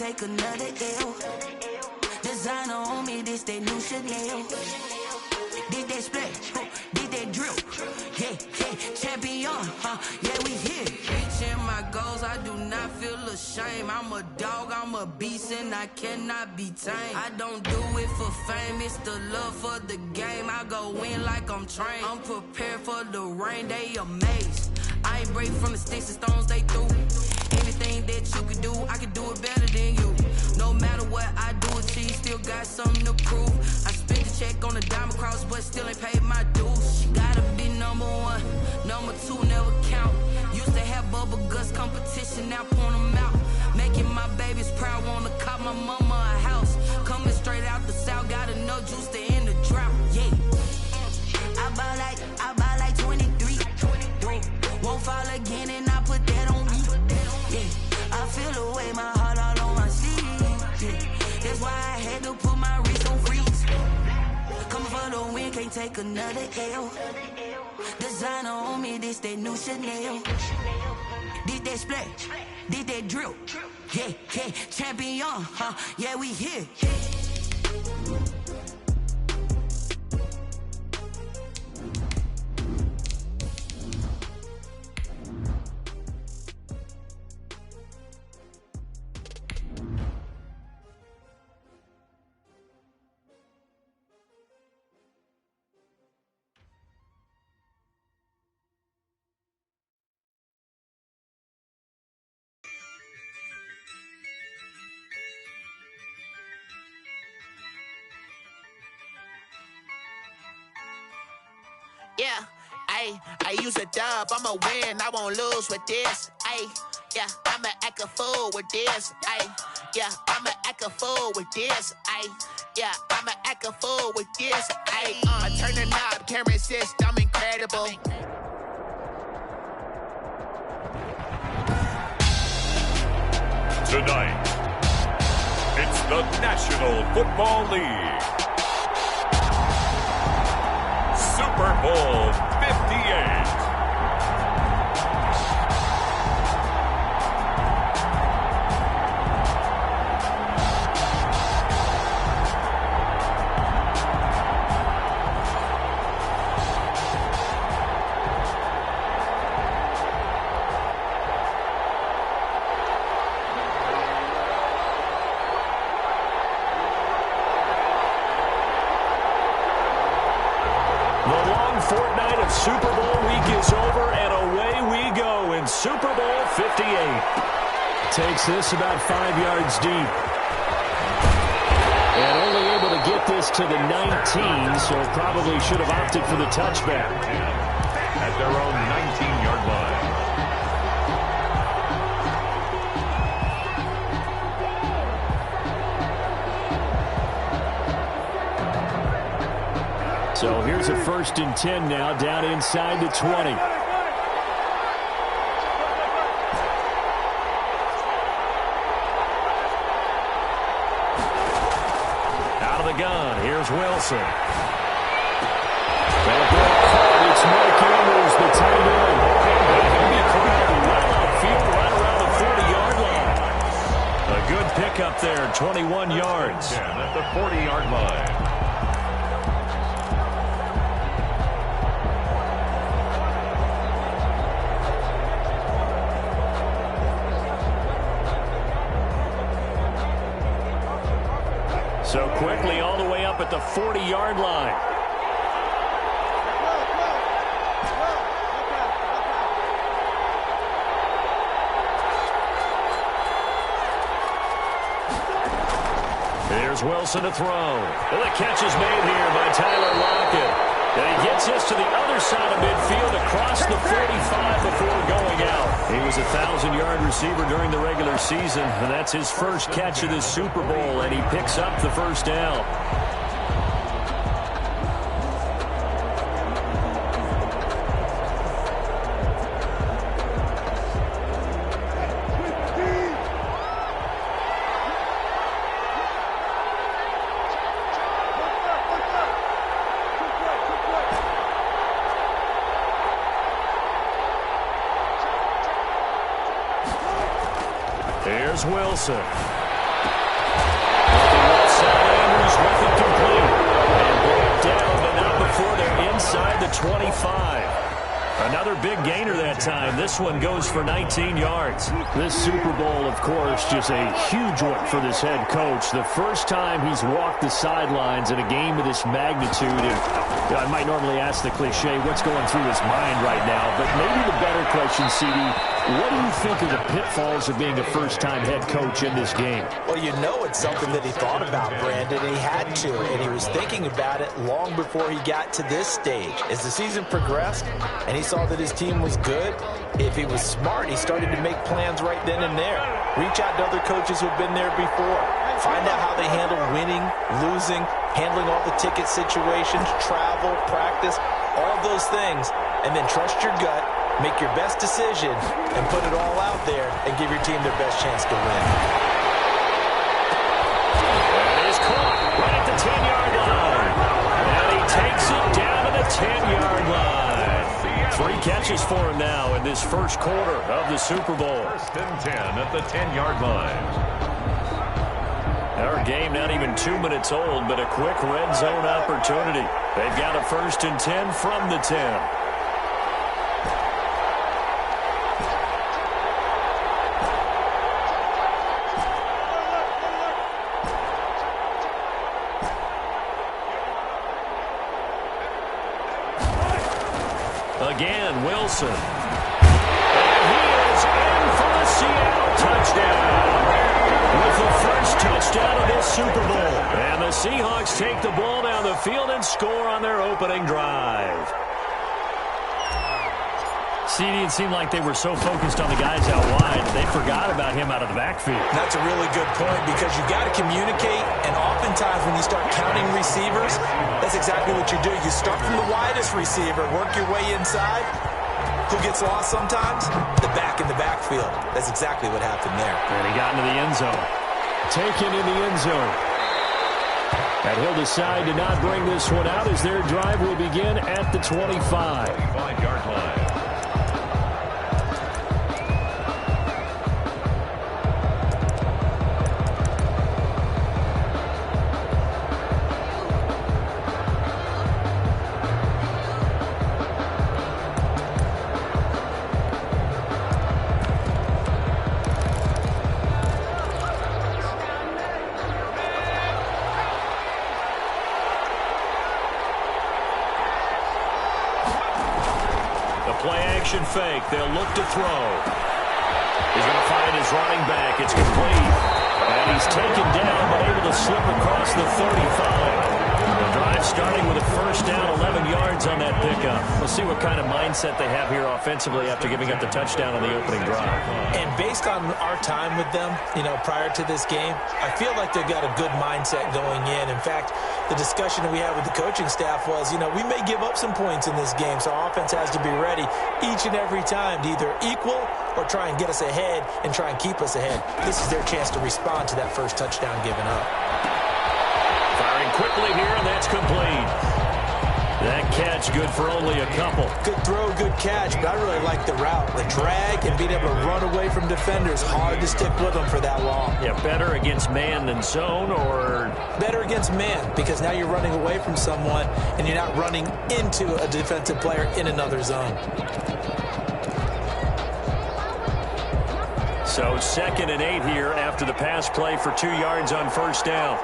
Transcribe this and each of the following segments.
take another L. Designer on me, this that new Chanel. Did that splash, did that drill. Yeah, champion, yeah, we here. Reaching my goals, I do not feel ashamed. I'm a dog, I'm a beast, and I cannot be tamed. I don't do it for fame, it's the love for the game. I go in like I'm trained. I'm prepared for the rain, they amazed. I ain't break from the sticks and stones they threw. Anything that you could do, I can do it better than you. No matter what I do, achieve, still got something to prove. I spent the check on the diamond cross, but still ain't paid my dues. She gotta be number one, number two never count. Used to have bubble guts competition, now point them out. Making my babies proud, wanna cop my mama a house. Coming straight out the south, got enough juice to end the drought. Yeah, I buy like 23. Won't fall again, and I put that on me. Yeah, I feel the way, my heart all on my sleeve. Yeah, that's why I had to put my wrist on freeze. Coming for the win, can't take another L. Designer on me, this that new Chanel. Did that splash, did that drill. Yeah, champion, yeah, we here. Yeah, I use a dub, I'ma win, I won't lose with this. Yeah, I'ma act a fool with this. Yeah, I'ma act a fool with this. Yeah, I'ma act a fool with this. I turn the knob, can't resist, I'm incredible. Tonight, it's the National Football League. Super Bowl 58. Fortnight of Super Bowl week is over, and away we go in Super Bowl 58. Takes this about 5 yards deep. And only able to get this to the 19, so probably should have opted for the touchback. At their own 19-yard line. So here's a 1st and 10 now, down inside the 20. Out of the gun, here's Wilson. It's Mike Andrews, the tight end. He'll be cleared well outfield, right around the 40-yard line. A good pickup there, 21 yards. Yeah, at the 40-yard line. So quickly all the way up at the 40-yard line. Here's Wilson to throw. Well, the catch is made here by Tyler Lockett. And he gets this to the other side of midfield across the 45 before going out. He was a 1,000-yard receiver during the regular season, and that's his first catch of this Super Bowl, and he picks up the first down. Here's Wilson. goes with it complete. And brought down, but not before they're inside the 25. Another big gainer that time. This one goes for 19 yards. This Super Bowl, of course, just a huge one for this head coach. The first time he's walked the sidelines in a game of this magnitude. And I might normally ask the cliche, what's going through his mind right now? But maybe the better question, CD, what do you think of the pitfalls of being a first-time head coach in this game? Well, you know it's something that he thought about, Brandon, and he had to, and he was thinking about it long before he got to this stage. As the season progressed and he saw that his team was good, if he was smart, he started to make plans right then and there. Reach out to other coaches who've been there before. Find out how they handle winning, losing, handling all the ticket situations, travel, practice, all of those things, and then trust your gut. Make your best decision and put it all out there and give your team their best chance to win. That is caught right at the 10-yard line. And he takes it down to the 10-yard line. 3 catches for him now in this first quarter of the Super Bowl. First and 10 at the 10-yard line. Our game not even 2 minutes old, but a quick red zone opportunity. They've got a first and 10 from the 10. Again, Wilson. And he is in for the Seattle touchdown. With the first touchdown of this Super Bowl. And the Seahawks take the ball down the field and score on their opening drive. CD, it seemed like they were so focused on the guys out wide, they forgot about him out of the backfield. That's a really good point because you got to communicate, and oftentimes when you start counting receivers, that's exactly what you do. You start from the widest receiver, work your way inside. Who gets lost sometimes? The back in the backfield. That's exactly what happened there. And he got into the end zone. Taken in the end zone. And he'll decide to not bring this one out as their drive will begin at the 25. 25-yard line. Play-action fake. They'll look to throw. He's going to find his running back. It's complete. And he's taken down, but able to slip across the 35. The drive starting with a first down, 11 yards on that pickup. We'll see what kind of mindset they have here offensively after giving up the touchdown on the opening drive. And based on our time with them, prior to this game, I feel like they've got a good mindset going in. In fact, the discussion that we had with the coaching staff was, we may give up some points in this game, so our offense has to be ready each and every time to either equal or try and get us ahead and try and keep us ahead. This is their chance to respond to that first touchdown given up. Firing quickly here, and that's complete. That catch good for only a couple. Good throw, good catch, but I really like the route. The drag and being able to run away from defenders. Hard to stick with them for that long. Yeah, better against man than zone, or? Better against man, because now you're running away from someone and you're not running into a defensive player in another zone. So 2nd and 8 here after the pass play for 2 yards on first down.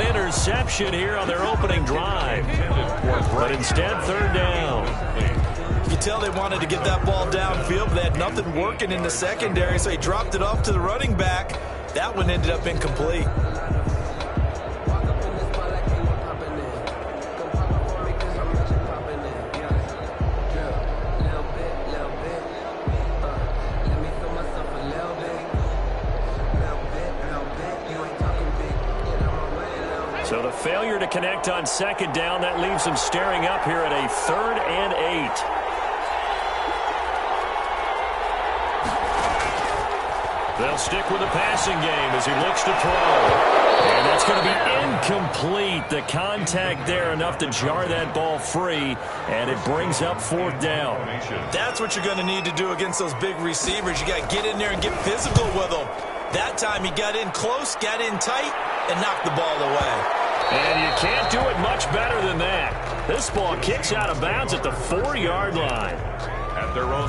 Interception here on their opening drive. But instead, 3rd down. You can tell they wanted to get that ball downfield, but they had nothing working in the secondary, so he dropped it off to the running back. That one ended up incomplete. So the failure to connect on 2nd down, that leaves him staring up here at a 3rd and 8. They'll stick with the passing game as he looks to throw. And that's going to be incomplete. The contact there enough to jar that ball free, and it brings up 4th down. That's what you're going to need to do against those big receivers. You got to get in there and get physical with them. That time he got in close, got in tight, and knocked the ball away. And you can't do it much better than that. This ball kicks out of bounds at the 4-yard line.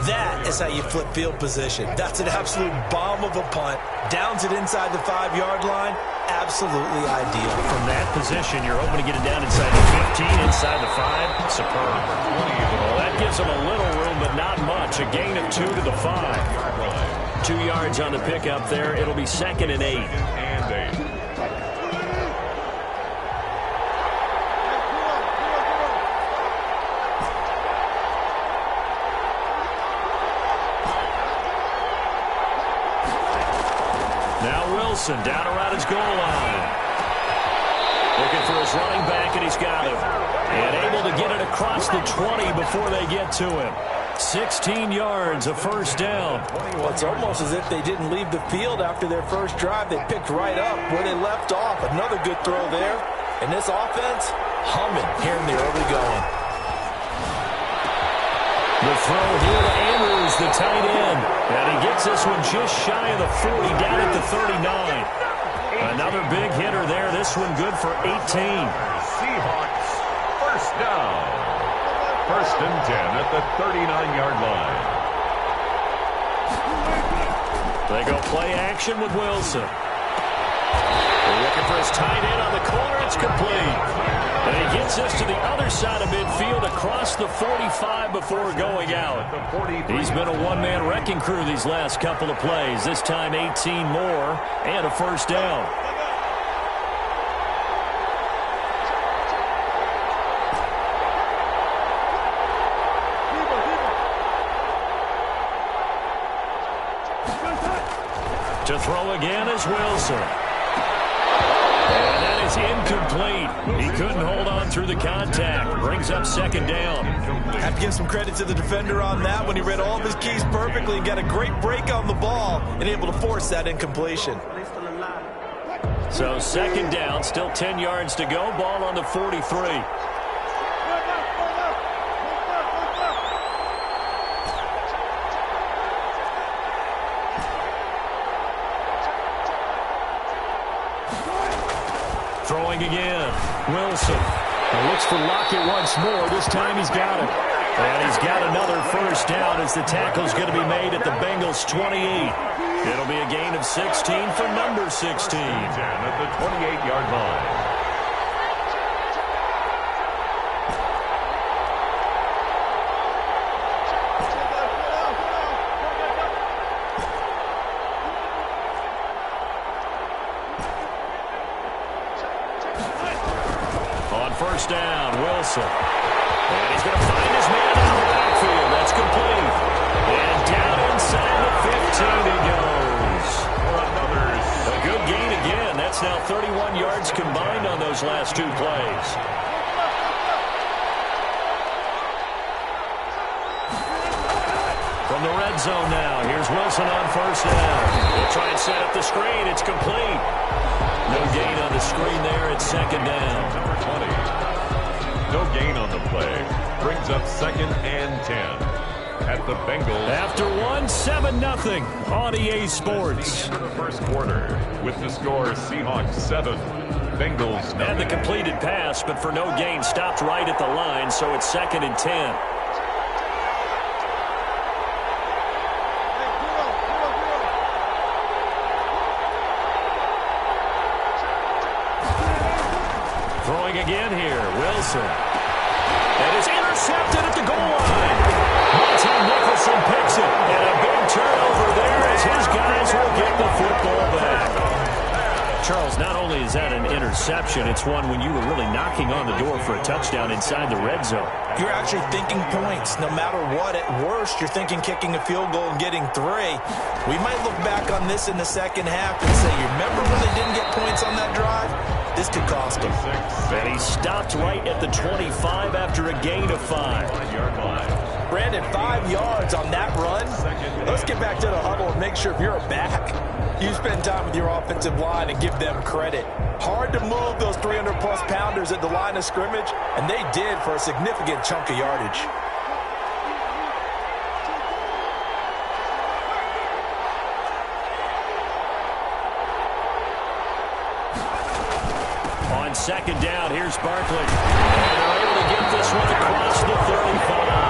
That is how you flip field position. That's an absolute bomb of a punt. Downs it inside the 5-yard line. Absolutely ideal. From that position, you're hoping to get it down inside the 15, inside the 5. Superb. Well, that gives them a little room, but not much. A gain of 2 to the 5. 2 yards on the pickup there. It'll be 2nd and 8. Down around his goal line. Looking for his running back, and he's got him. And able to get it across the 20 before they get to him. 16 yards, a 1st down. Well, it's almost as if they didn't leave the field after their first drive. They picked right up where they left off. Another good throw there. And this offense, humming here in the early going. The throw here to Andrews, the tight end. And he gets this one just shy of the 40, down at the 39. Another big hitter there. This one good for 18. Seahawks, 1st down. 1st and 10 at the 39-yard line. They go play action with Wilson. They're looking for his tight end on the corner. It's complete. And he gets this to the other side of midfield across the 45 before going out. He's been a one-man wrecking crew these last couple of plays. This time 18 more and a 1st down. To throw again is Wilson. And that is incomplete. He couldn't hold on through the contact. Brings up 2nd down. Have to give some credit to the defender on that when he read all of his keys perfectly and got a great break on the ball and able to force that incompletion. So 2nd down, still 10 yards to go. Ball on the 43. Throwing again. Wilson. And looks for Lockett once more. This time he's got it. And he's got another 1st down as the tackle's going to be made at the Bengals' 28. It'll be a gain of 16 for number 16. 10 at the 28-yard line. On 1st down, Wilson. And he's going to find his man in the backfield. That's complete. And down inside the 15 he goes. A good gain again. That's now 31 yards combined on those last 2 plays. From the red zone now, here's Wilson on 1st down. He'll try and set up the screen. It's complete. No gain on the screen there. It's 2nd down. Number 20. No gain on the play. Brings up 2nd and 10 at the Bengals. After 7-0 on EA Sports. The 1st quarter with the score Seahawks 7, Bengals 9. And the completed pass, but for no gain, stopped right at the line, so it's 2nd and 10. Throwing again here, Wilson. And it's intercepted at the goal line. Monty Nicholson picks it. And a big turnover there as his guys will get the football back. Charles, not only is that an interception, it's one when you were really knocking on the door for a touchdown inside the red zone. You're actually thinking points. No matter what, at worst, you're thinking kicking a field goal and getting 3. We might look back on this in the 2nd half and say, you remember when they didn't get points on that drive? This could cost him. And he stopped right at the 25 after a gain of 5. Brandon, 5 yards on that run. Let's get back to the huddle and make sure you're back. You spend time with your offensive line and give them credit. Hard to move those 300-plus pounders at the line of scrimmage, and they did for a significant chunk of yardage. On second down, here's Barkley. And they're able to get this one across the 35.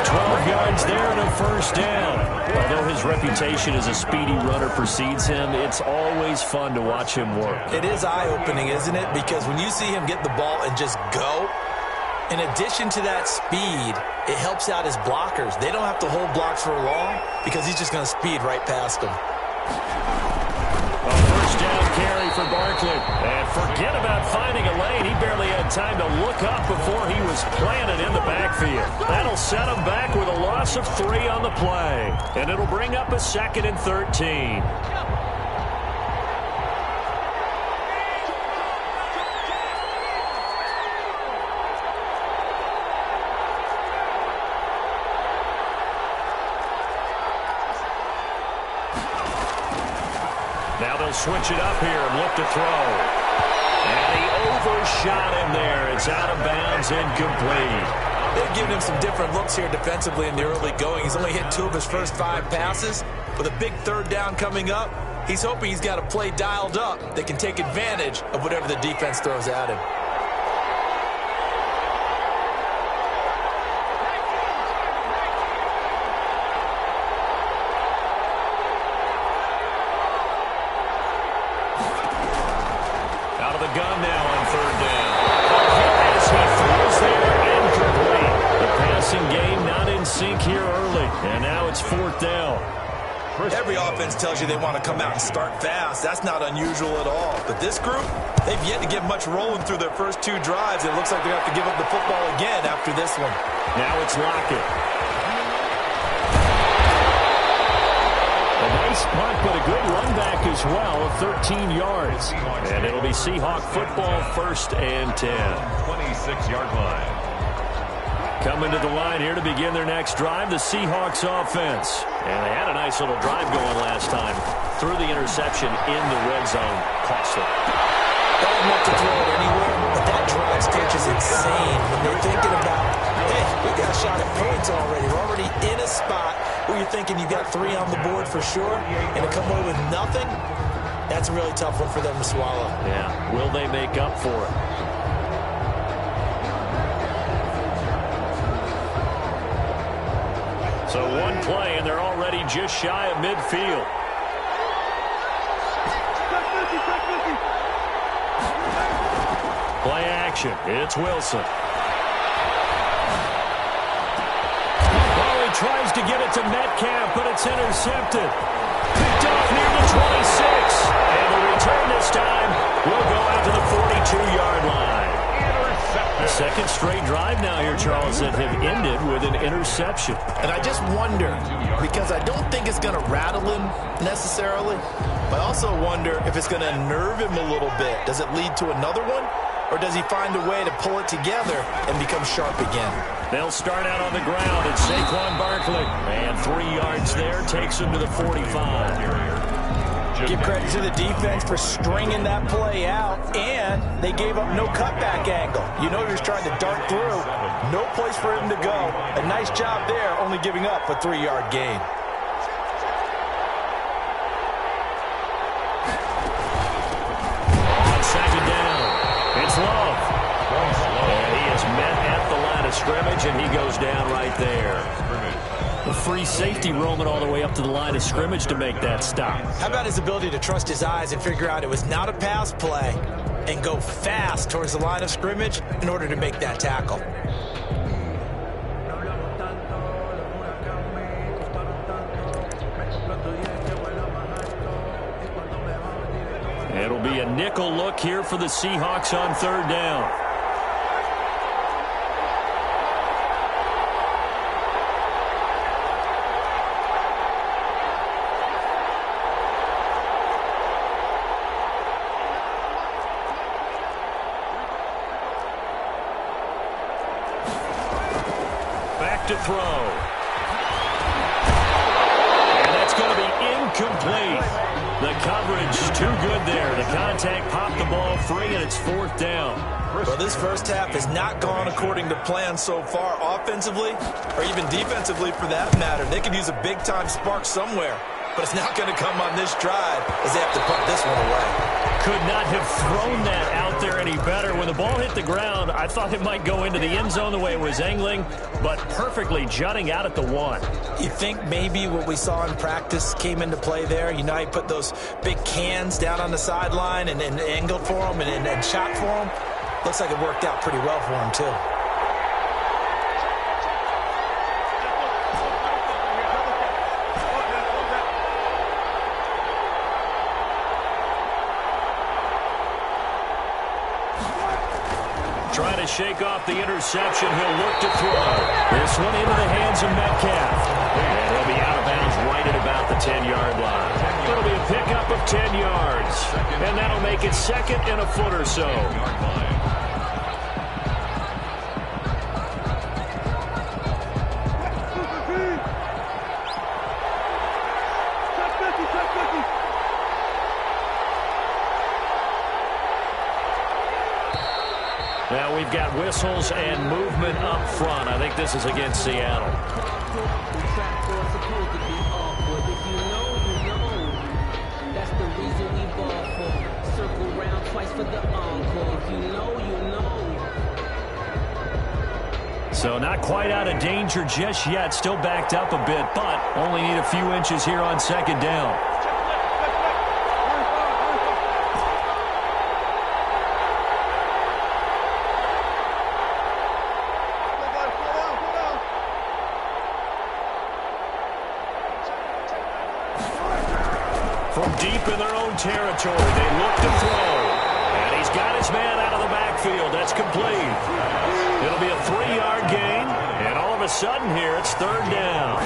12 yards there and a first down. Although his reputation as a speedy runner precedes him, it's always fun to watch him work. It is eye-opening, isn't it? Because when you see him get the ball and just go, in addition to that speed, it helps out his blockers. They don't have to hold blocks for long because he's just going to speed right past them. A first down carry for Barkley. And forget about finding a lane. He barely had time to look up before he was planted in the backfield. That'll set him back with a loss of 3 on the play. And it'll bring up a 2nd and 13. Now they'll switch it up here and look to throw. And he overshot him there. It's out of bounds, incomplete. They've given him some different looks here defensively in the early going. He's only hit 2 of his first 5 passes. With a big third down coming up, he's hoping he's got a play dialed up that can take advantage of whatever the defense throws at him. Gun now on third down. As he throws there, incomplete. The passing game not in sync here early. And now it's 4th down. Every offense tells you they want to come out and start fast. That's not unusual at all. But this group, they've yet to get much rolling through their first 2 drives. It looks like they're going to have to give up the football again after this one. Now it's Lockett. A nice punt, but a good run back as well of 13 yards. And it'll be Seahawk football, 1st and 10. 26-yard line. Coming to the line here to begin their next drive, the Seahawks offense. And they had a nice little drive going last time. Threw the interception in the red zone. Costly. They don't have to throw it anywhere, but that drive stretch is insane when they're thinking about, hey, we got a shot at points already. We're already in a spot where you're thinking you got 3 on the board for sure, and to come away with nothing, that's a really tough one for them to swallow. Yeah, will they make up for it? So one play, and they're already just shy of midfield. Play action. It's Wilson. Tries to get it to Metcalf, but it's intercepted. Picked off near the 26. And the return this time will go out to the 42-yard line. The 2nd straight drive now here, Charles, that have ended with an interception. And I just wonder, because I don't think it's going to rattle him necessarily, but I also wonder if it's going to unnerve him a little bit. Does it lead to another one? Or does he find a way to pull it together and become sharp again? They'll start out on the ground. It's Saquon Barkley. And 3 yards there takes him to the 45. Give credit to the defense for stringing that play out, and they gave up no cutback angle. You know he was trying to dart through. No place for him to go. A nice job there, only giving up a 3-yard gain. On second down, it's Love. And he is met at the line of scrimmage, and he goes down right there. The free safety roaming all the way up to the line of scrimmage to make that stop. How about his ability to trust his eyes and figure out it was not a pass play and go fast towards the line of scrimmage in order to make that tackle? It'll be a nickel look here for the Seahawks on third down. Back to throw. And that's going to be incomplete. The coverage too good there. The contact popped the ball free, and it's 4th down. Well, this first half has not gone according to plan so far offensively or even defensively for that matter. They could use a big-time spark somewhere, but it's not going to come on this drive as they have to punt this one away. Could not have thrown that out there any better. When the ball hit the ground, I thought it might go into the end zone the way it was angling, but perfectly jutting out at the 1. You think maybe what we saw in practice came into play there? You know, he put those big cans down on the sideline and angled for them and shot for them. Looks like it worked out pretty well for him, too. Trying to shake off the interception. He'll look to throw. This one into the hands of Metcalf. And he'll be out of bounds right at about the 10-yard line. It'll be a pickup of 10 yards. And that'll make it 2nd and a foot or so. Now we've got whistles and movement up front. I think this is against Seattle. So not quite out of danger just yet. Still backed up a bit, but only need a few inches here on 2nd down. From deep in their own territory, they look to throw. And he's got his man out of the backfield. That's complete. It'll be a 3-yard gain. And all of a sudden here, it's 3rd down.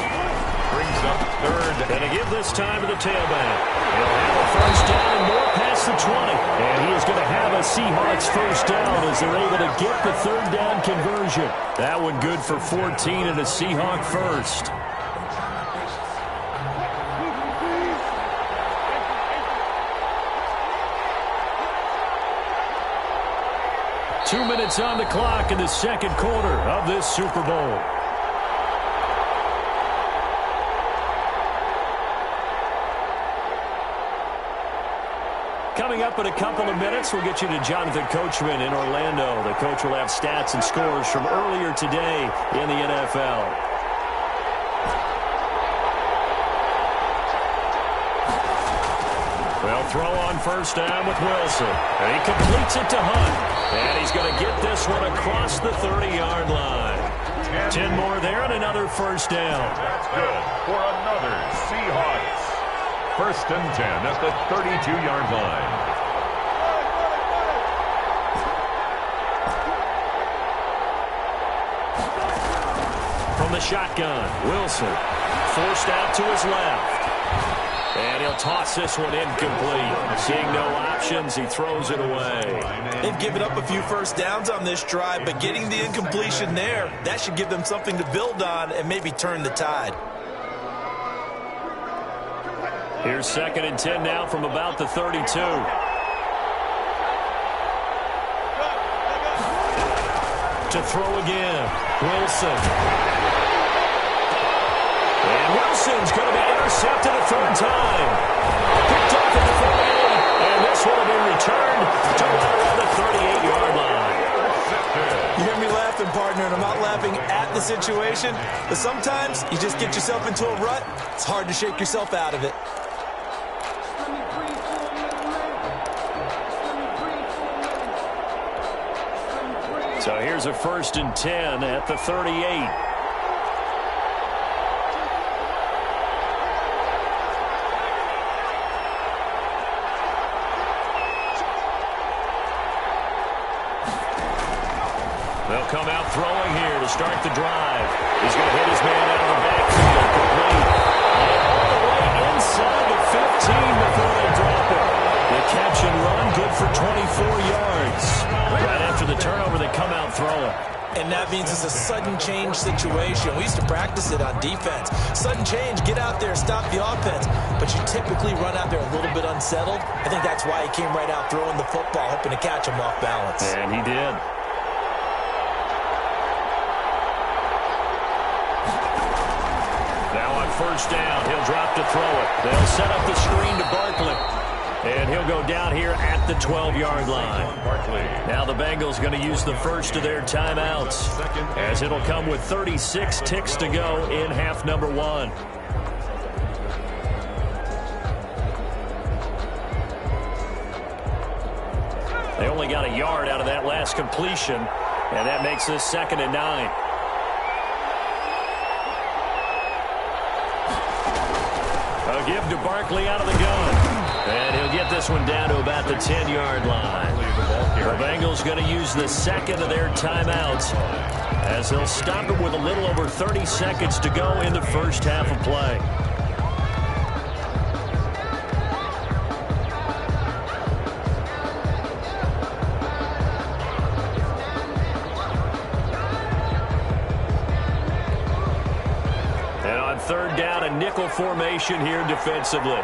Brings up 3rd. And to give this time to the tailback. He'll have a 1st down and more past the 20. And he is going to have a Seahawks 1st down as they're able to get the 3rd down conversion. That one good for 14 and a Seahawk 1st. 2 minutes on the clock in the 2nd quarter of this Super Bowl. Coming up in a couple of minutes, we'll get you to Jonathan Coachman in Orlando. The coach will have stats and scores from earlier today in the NFL. They'll throw on 1st down with Wilson. And he completes it to Hunt. And he's going to get this one across the 30-yard line. 10 more there and another 1st down. That's good for another Seahawks. 1st and 10 at the 32-yard line. From the shotgun, Wilson forced out to his left. And he'll toss this one incomplete. Seeing no options, he throws it away. They've given up a few 1st downs on this drive, but getting the incompletion there, that should give them something to build on and maybe turn the tide. Here's 2nd and 10 now from about the 32. To throw again, Wilson. And Wilson's going to be intercepted a 3rd time. Picked up at the 48, and this one will be returned to right around the 38-yard line. You hear me laughing, partner, and I'm not laughing at the situation, but sometimes you just get yourself into a rut. It's hard to shake yourself out of it. So here's a 1st and 10 at the 38. They'll come out throwing here to start the drive. He's going to hit his man out of the backfield. Complete. And all the way inside the 15 before they drop it. The catch and run good for 24 yards. Right after the turnover, they come out throwing. And that means it's a sudden change situation. We used to practice it on defense. Sudden change, get out there, stop the offense. But you typically run out there a little bit unsettled. I think that's why he came right out throwing the football, hoping to catch him off balance. And he did. Now on first down, he'll drop to throw it. They'll set up the screen to Barkley. And he'll go down here at the 12-yard line. Now the Bengals going to use the first of their timeouts, as it'll come with 36 ticks to go in half number 1. They only got a yard out of that last completion, and that makes this 2nd and 9. A give to Barkley out of the gun. And he'll get this one down to about the 10-yard line. The Bengals going to use the 2nd of their timeouts, as they'll stop it with a little over 30 seconds to go in the first half of play. And on 3rd down, a nickel formation here defensively.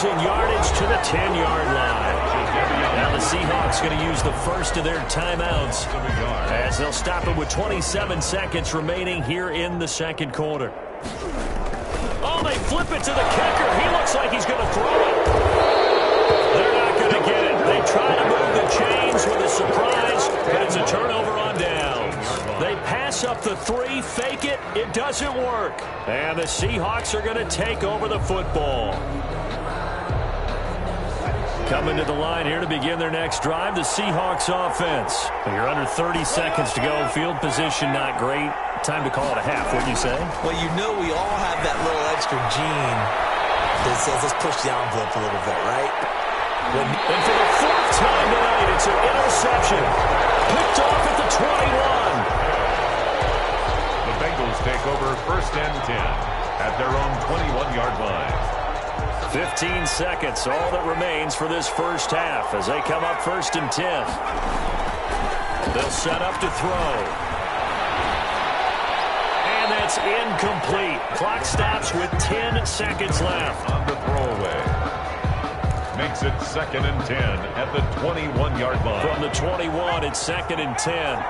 Yardage to the 10-yard line. Now the Seahawks going to use the first of their timeouts, as they'll stop it with 27 seconds remaining here in the 2nd quarter. Oh, they flip it to the kicker. He looks like he's going to throw it. They're not going to get it. They try to move the chains with a surprise, but it's a turnover on downs. They pass up the 3, fake it. It doesn't work. And the Seahawks are going to take over the football. Coming to the line here to begin their next drive, the Seahawks offense. You're under 30 seconds to go. Field position not great. Time to call it a half, wouldn't you say? Well, you know we all have that little extra gene that says let's push the envelope a little bit, right? And for the 4th time tonight, it's an interception. Picked off at the 21. The Bengals take over 1st and 10 at their own 21-yard line. 15 seconds, all that remains for this first half as they come up 1st and 10. They'll set up to throw. And that's incomplete. Clock stops with 10 seconds left. On the throwaway. Makes it 2nd and 10 at the 21-yard line. From the 21, it's 2nd and 10.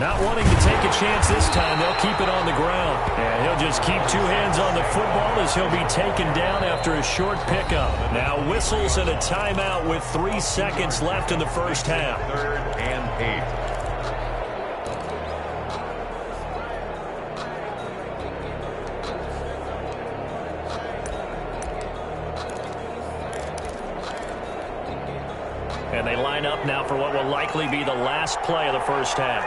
Not wanting to take a chance this time, they'll keep it on the ground. And he'll just keep 2 hands on the football as he'll be taken down after a short pickup. Now whistles and a timeout with 3 seconds left in the first half. 3rd and 8. And they line up now for what will likely be the last play of the first half.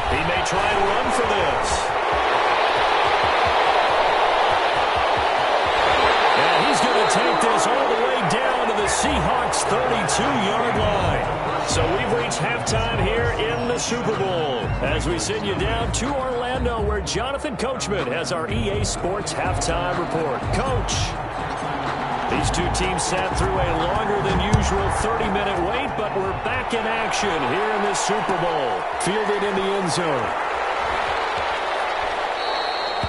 He may try and run for this. And he's going to take this all the way down to the Seahawks' 32-yard line. So we've reached halftime here in the Super Bowl as we send you down to Orlando, where Jonathan Coachman has our EA Sports halftime report. Coach, these two teams sat through a longer than usual 30-minute wait, but we're back in action here in this Super Bowl. Fielded in the end zone.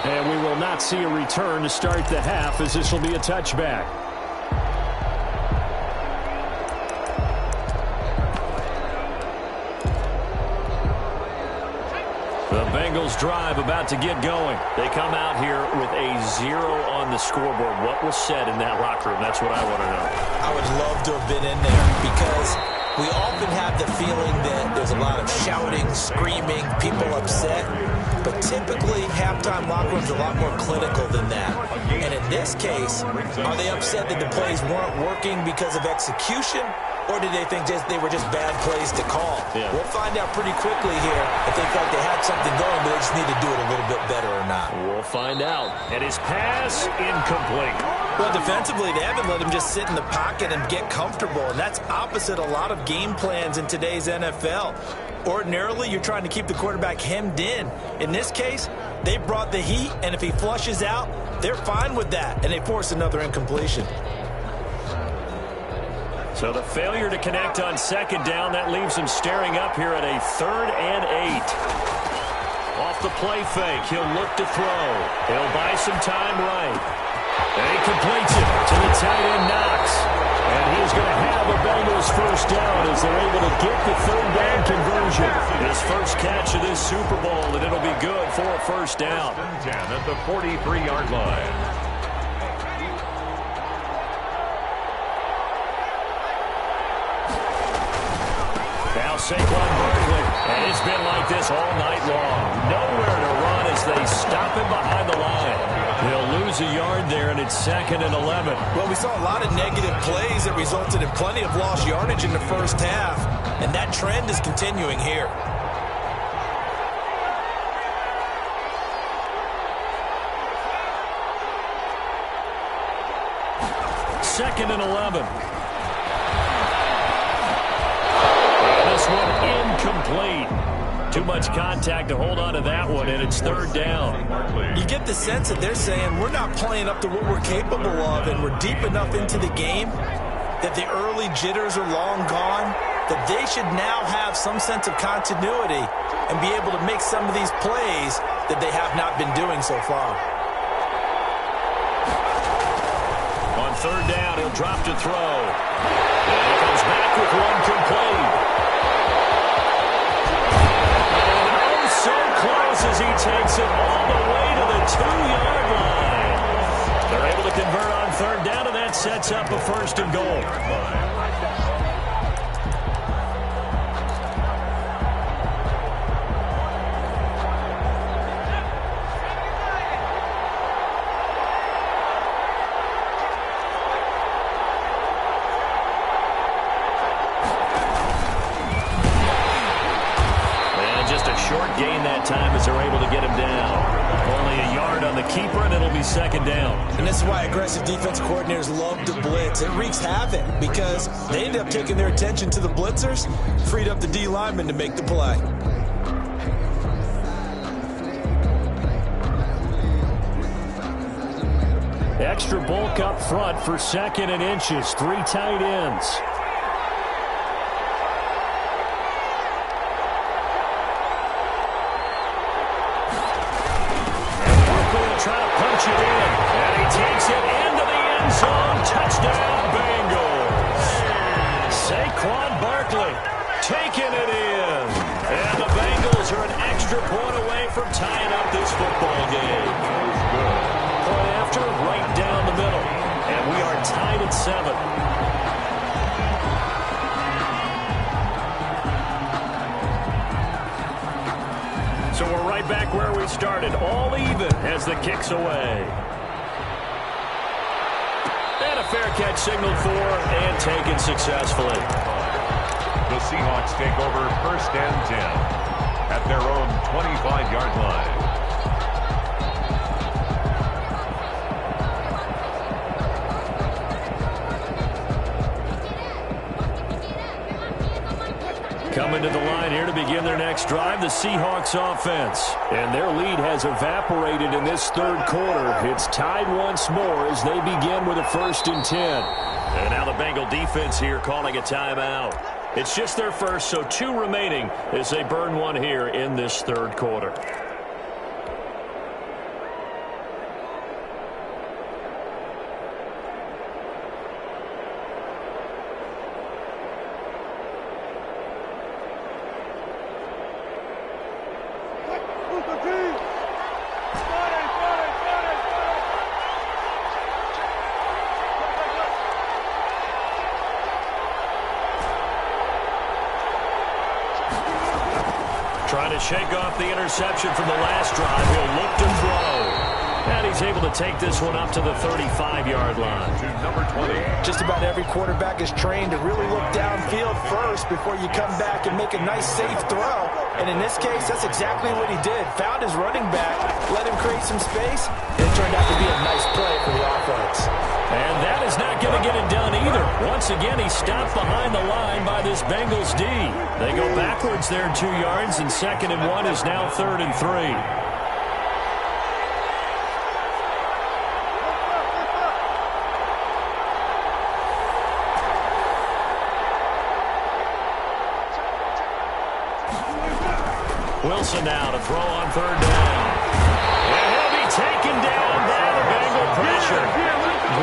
And we will not see a return to start the half, as this will be a touchback. The Bengals drive about to get going. They come out here with a 0 on the scoreboard. What was said in that locker room? That's what I want to know. I would love to have been in there, because we often have the feeling that there's a lot of shouting, screaming, people upset. but typically halftime locker rooms are a lot more clinical than that. And in this case, are they upset that the plays weren't working because of execution, or did they think they were just bad plays to call? Yeah. We'll find out pretty quickly here if they felt they had something going, but they just need to do it a little bit better or not. We'll find out. And his pass, incomplete. Well, defensively, they haven't let him just sit in the pocket and get comfortable, and that's opposite a lot of game plans in today's NFL. Ordinarily, you're trying to keep the quarterback hemmed in. In this case, they brought the heat, and if he flushes out, they're fine with that, and they force another incompletion. So the failure to connect on second down, that leaves him staring up here at a 3rd and 8. Off the play fake, he'll look to throw. He'll buy some time right. And he completes it to the tight end, Knox. And he's going to have a Bengals first down as they're able to get the 3rd down conversion. His first catch of this Super Bowl, and it'll be good for a first down. 10 at the 43-yard line. Now Saquon Barkley, and it's been like this all night long. Nowhere to run as they stop him behind the line. He'll lose a yard there, and it's 2nd and 11. Well, we saw a lot of negative plays that resulted in plenty of lost yardage in the first half, and that trend is continuing here. Second and 11. This one incomplete. Too much contact to hold on to that one, and it's 3rd down. You get the sense that they're saying we're not playing up to what we're capable of, and we're deep enough into the game that the early jitters are long gone, that they should now have some sense of continuity and be able to make some of these plays that they have not been doing so far. On 3rd down, he'll drop to throw. And he comes back with one complete. So close as he takes it all the way to the 2-yard line. They're able to convert on 3rd down, and that sets up a 1st and goal. Short gain that time as they're able to get him down. Only a yard on the keeper, and it'll be 2nd down. And this is why aggressive defense coordinators love to blitz. It wreaks havoc because they end up taking their attention to the blitzers, freed up the D lineman to make the play. Extra bulk up front for 2nd and inches. 3 tight ends. It in, and he takes it into the end zone. Touchdown, Bengals. Saquon Barkley taking it in. And the Bengals are an extra point away from tying up this football game. Point after, right down the middle. And we are tied at 7. So we're right back where we started, all even as the kick's away. And a fair catch signaled for and taken successfully. The Seahawks take over 1st and 10 at their own 25-yard line. Coming to the line here to begin their next drive, the Seahawks offense. And their lead has evaporated in this 3rd quarter. It's tied once more as they begin with a 1st and 10. And now the Bengal defense here calling a timeout. It's just their first, so 2 remaining as they burn one here in this 3rd quarter. Trying to shake off the interception from the last drive. He'll look to throw. And he's able to take this one up to the 35-yard line. To number 20. Just about every quarterback is trained to really look downfield first before you come back and make a nice, safe throw. And in this case, that's exactly what he did. Found his running back, let him create some space, and it turned out to be a nice play for the offense. And that is not going to get it done either. Once again, he stopped behind the line by this Bengals D. They go backwards there 2 yards, and 2nd and 1 is now 3rd and 3. Wilson now to throw on 3rd down. And he'll be taken down by the Bengal pressure.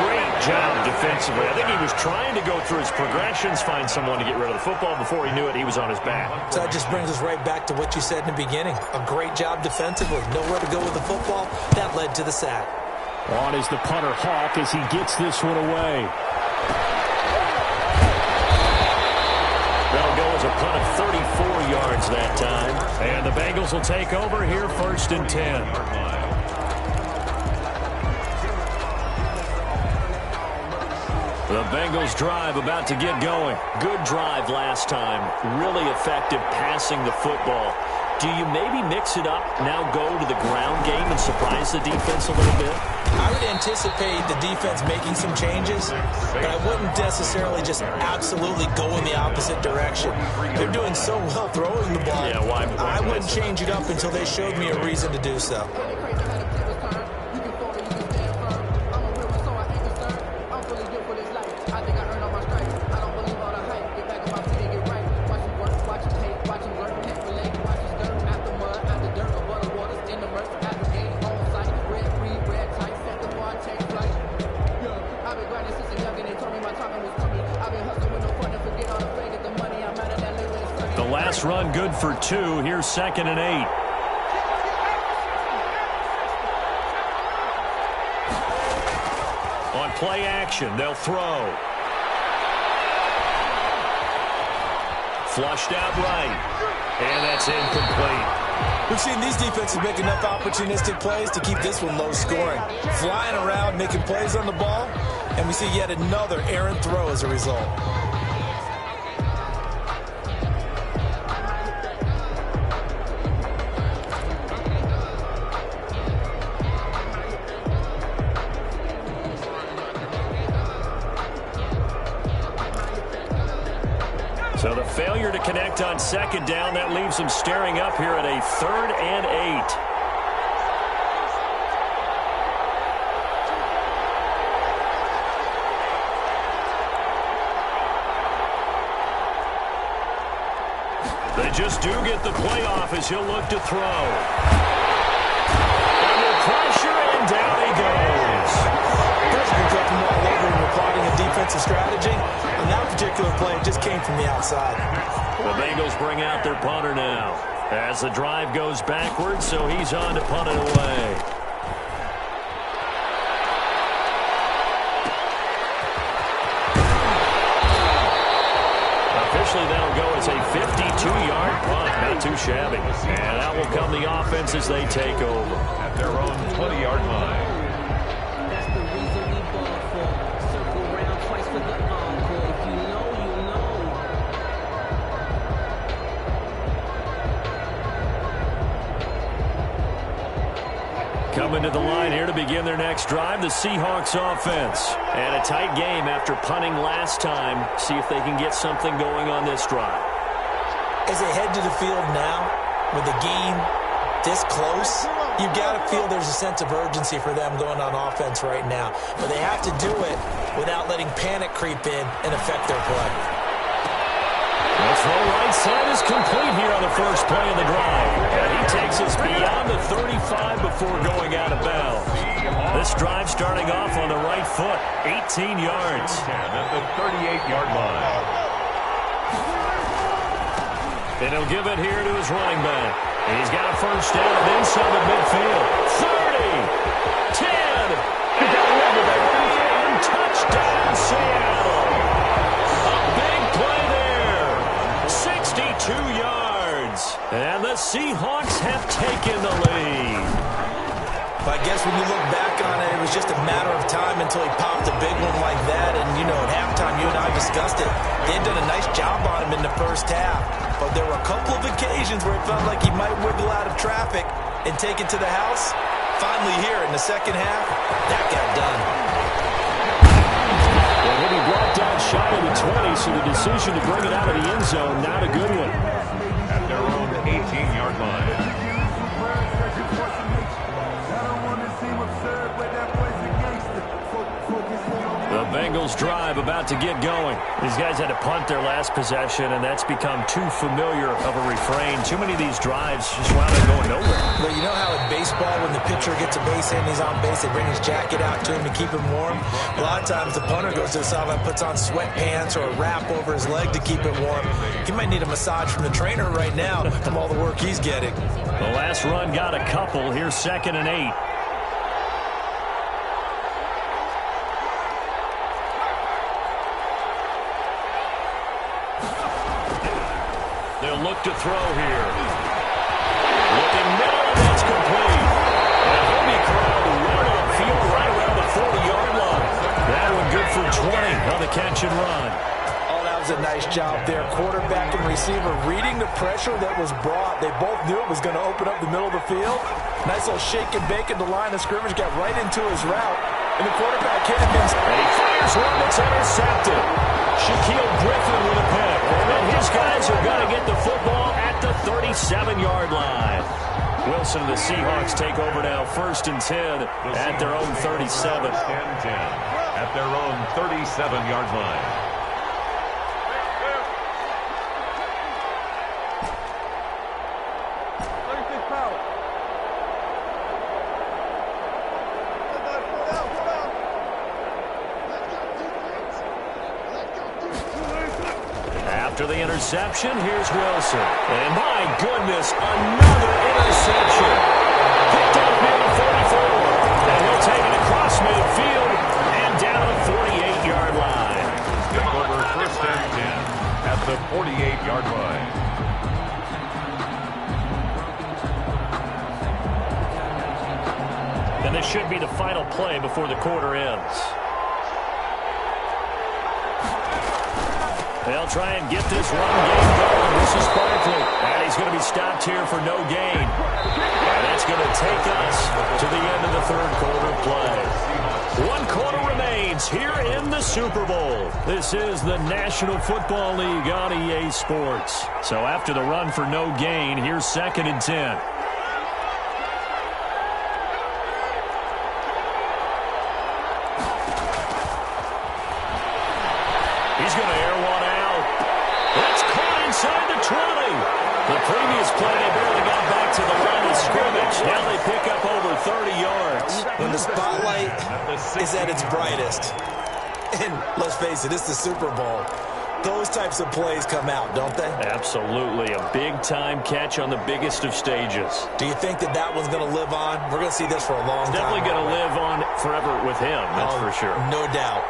Great job defensively. I think he was trying to go through his progressions, find someone to get rid of the football. Before he knew it, he was on his back. So that just brings us right back to what you said in the beginning. A great job defensively. Nowhere to go with the football. That led to the sack. On is the punter Hawk as he gets this one away. That'll go as a punt of 34 yards that time. And the Bengals will take over here 1st and 10. The Bengals drive about to get going. Good drive last time. Really effective passing the football. Do you maybe mix it up, now go to the ground game and surprise the defense a little bit? I would anticipate the defense making some changes, but I wouldn't necessarily just absolutely go in the opposite direction. They're doing so well throwing the ball. Yeah, why I wouldn't change it up until they showed me a reason to do so. Run good for 2. Here's 2nd and 8. On play action, they'll throw. Flushed out right. And that's incomplete. We've seen these defenses make enough opportunistic plays to keep this one low scoring. Flying around, making plays on the ball, and we see yet another errant throw as a result. So the failure to connect on 2nd down, that leaves them staring up here at a 3rd and 8. They just do get the playoff as he'll look to throw. Under pressure, and down he goes. President dropped him all over and plotting a defensive strategy. On that particular play, it just came from the outside. The Bengals bring out their punter now as the drive goes backwards, so he's on to punt it away. Officially, that'll go as a 52-yard punt. Not too shabby. And that will come the offense as they take over. At their own 20-yard line. That's the reason we ball for. Circle round twice for the encore. If you know, you know. Coming to the line here to begin their next drive, the Seahawks offense. And a tight game after punting last time. See if they can get something going on this drive. As they head to the field now, with the game this close, you've got to feel there's a sense of urgency for them going on offense right now. But they have to do it without letting panic creep in and affect their play. The throw right side is complete here on the first play of the drive. And he takes us beyond the 35 before going out of bounds. This drive starting off on the right foot, 18 yards. At the 38-yard line. And he'll give it here to his running back. And he's got a first down and then some at midfield. 30, 10, and touchdown Seattle. A big play there. 62 yards. And the Seahawks look back on it, it was just a matter of time until he popped a big one like that. And, you know, at halftime, you and I discussed it. They had done a nice job on him in the first half. But there were a couple of occasions where it felt like he might wiggle out of traffic and take it to the house. Finally here in the second half, that got done. Well, he'll be brought down shy of the 20, so the decision to bring it out of the end zone, not a good one. At their own 18-yard line. The Bengals drive about to get going. These guys had to punt their last possession, and that's become too familiar of a refrain. Too many of these drives just wound up going nowhere. Well, you know how in baseball, when the pitcher gets a base hit and he's on base, they bring his jacket out to him to keep him warm. A lot of times the punter goes to the sideline, puts on sweatpants or a wrap over his leg to keep it warm. He might need a massage from the trainer right now from all the work he's getting. The last run got a couple. Here's 2nd and 8. They'll look to throw here. Looking middle, and that's complete. And a homie crowd right on field right around the 40-yard line. That one good for 20 on the catch and run. Oh, that was a nice job there. Quarterback and receiver reading the pressure that was brought. They both knew it was going to open up the middle of the field. Nice little shake and bake at the line of scrimmage. Got right into his route. And the quarterback hit him. And he fires one that's intercepted. Shaquille Griffin with a pick. And then his guys are going to get the football at the 37-yard line. Wilson and the Seahawks take over now, 1st and 10 at their own 37. 10-10 at their own 37-yard line. After the interception, here's Wilson. And my goodness, another interception. Picked up near the 44. And he'll take it across midfield and down the 48-yard line. Take over 1st and 10 at the 48-yard line. And this should be the final play before the quarter ends. They'll try and get this run game going. This is Barkley. And he's going to be stopped here for no gain. And that's going to take us to the end of the 3rd quarter play. 1 quarter remains here in the Super Bowl. This is the National Football League on EA Sports. So after the run for no gain, here's 2nd and 10. He's going to air one out. That's caught inside the 20. The previous play, they barely got back to the line of scrimmage. Now they pick up over 30 yards. When the spotlight is at its brightest, and let's face it, it's the Super Bowl, those types of plays come out, don't they? Absolutely. A big-time catch on the biggest of stages. Do you think that that one's going to live on? We're going to see this for a long time. Definitely going to live on forever with him, that's for sure. No doubt.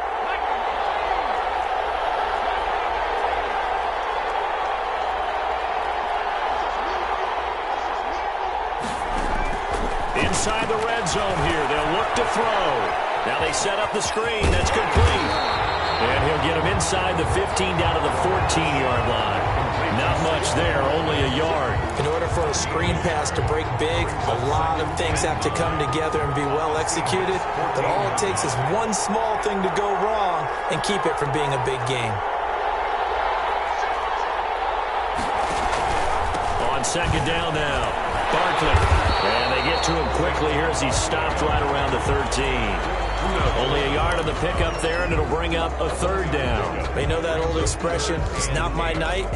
Inside the red zone here. They'll look to throw. Now they set up the screen. That's complete. And he'll get him inside the 15 down to the 14-yard line. Not much there, only a yard. In order for a screen pass to break big, a lot of things have to come together and be well executed. But all it takes is one small thing to go wrong and keep it from being a big game. On 2nd down now. Barkley. And they get to him quickly here as he's stopped right around the 13. Only a yard on the pickup there, and it'll bring up a 3rd down. They know that old expression, it's not my night.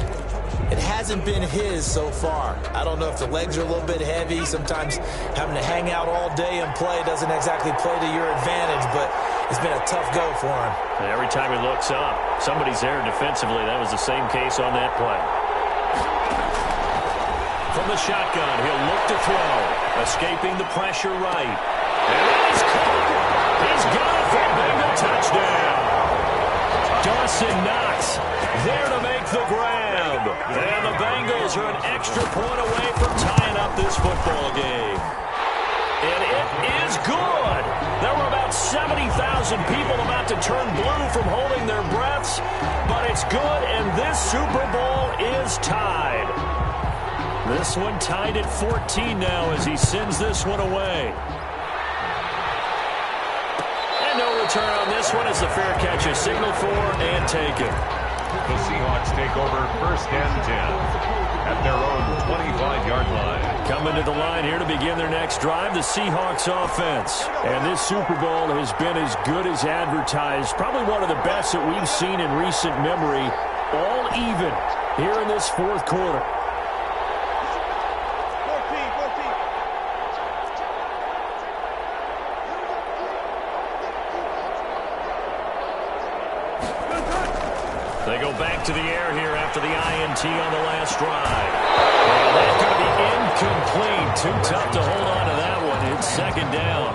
It hasn't been his so far. I don't know if the legs are a little bit heavy. Sometimes having to hang out all day and play doesn't exactly play to your advantage, but it's been a tough go for him. And every time he looks up, somebody's there defensively. That was the same case on that play. From the shotgun, he'll look to throw. Escaping the pressure right. And he's caught. He's got it for a Bengal touchdown. Dawson Knox there to make the grab. And the Bengals are an extra point away from tying up this football game. And it is good. There were about 70,000 people about to turn blue from holding their breaths, but it's good, and this Super Bowl is tied. This one tied at 14 now as he sends this one away. And no return on this one as the fair catch is signaled for and taken. The Seahawks take over 1st and 10 at their own 25-yard line. Coming to the line here to begin their next drive, the Seahawks offense. And this Super Bowl has been as good as advertised. Probably one of the best that we've seen in recent memory. All even here in this fourth quarter. They go back to the air here after the INT on the last drive. And that's going to be incomplete. Too tough to hold on to that one. It's second down.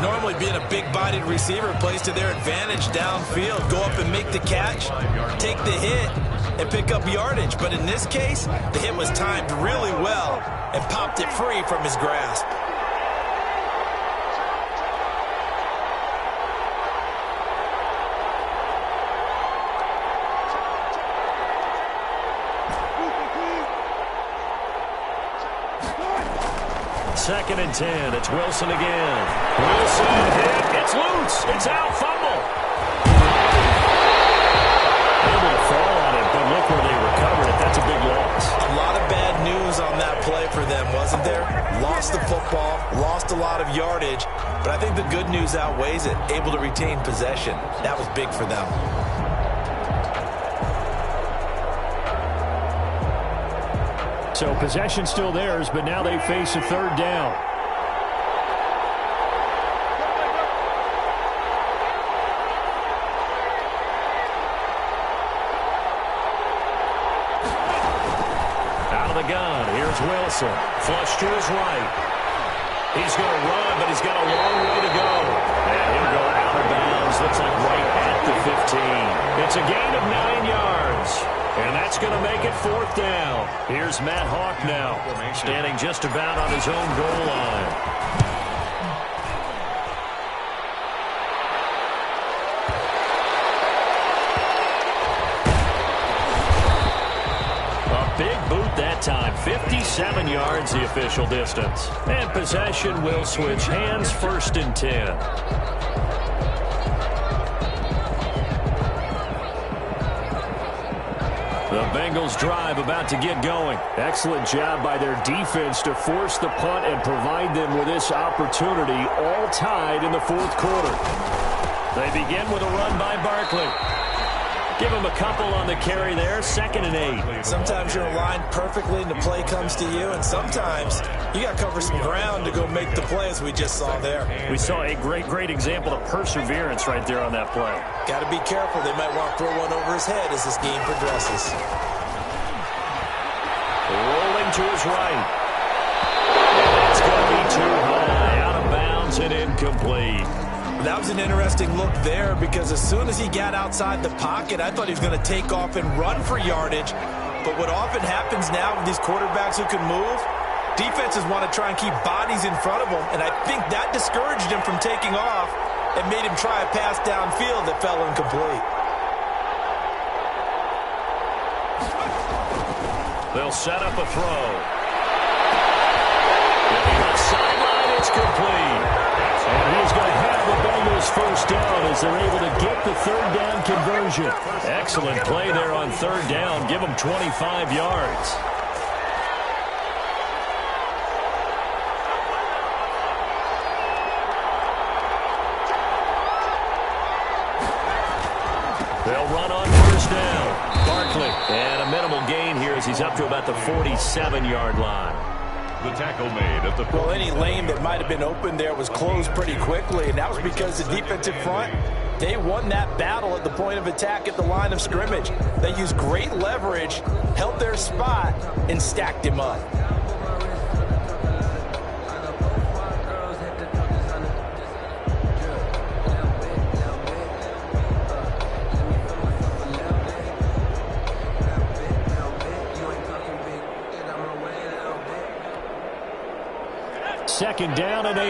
Normally being a big-bodied receiver plays to their advantage downfield. Go up and make the catch, take the hit, and pick up yardage. But in this case, the hit was timed really well and popped it free from his grasp. Second and 10. It's Wilson again. Wilson hit. It's loose. It's out. Fumble. Able to fall on it, but look where they recovered it. That's a big loss. A lot of bad news on that play for them, wasn't there? Lost the football, lost a lot of yardage, but I think the good news outweighs it. Able to retain possession. That was big for them. So possession still theirs, but now they face a third down. Out of the gun, here's Wilson. Flush to his right. He's going to run, but he's got a long way to go. And he'll go out of bounds. Looks like right at the 15. It's a gain of 9 yards. And that's going to make it fourth down. Here's Matt Hawk now, standing just about on his own goal line. A big boot that time. 57 yards the official distance. And possession will switch hands, 1st and 10. The Bengals drive about to get going. Excellent job by their defense to force the punt and provide them with this opportunity, all tied in the fourth quarter. They begin with a run by Barkley. Give him a couple on the carry there, 2nd and 8. Sometimes you're aligned perfectly and the play comes to you, and sometimes you got to cover some ground to go make the play, as we just saw there. We saw a great example of perseverance right there on that play. Got to be careful. They might want to throw one over his head as this game progresses. Rolling to his right. And it's going to be too high, out of bounds and incomplete. That was an interesting look there because as soon as he got outside the pocket, I thought he was going to take off and run for yardage. But what often happens now with these quarterbacks who can move, defenses want to try and keep bodies in front of them, and I think that discouraged him from taking off and made him try a pass downfield that fell incomplete. They'll set up a throw. Left sideline, it's complete. And he's going to have the Bengals first down as they're able to get the third down conversion. Excellent play there on third down. Give them 25 yards. They'll run on first down. Barkley, and a minimal gain here as he's up to about the 47-yard line. The tackle made at the... Well, any lane that might have been open there was closed pretty quickly, and that was because the defensive front, they won that battle at the point of attack at the line of scrimmage. They used great leverage, held their spot, and stacked him up. second down and 8.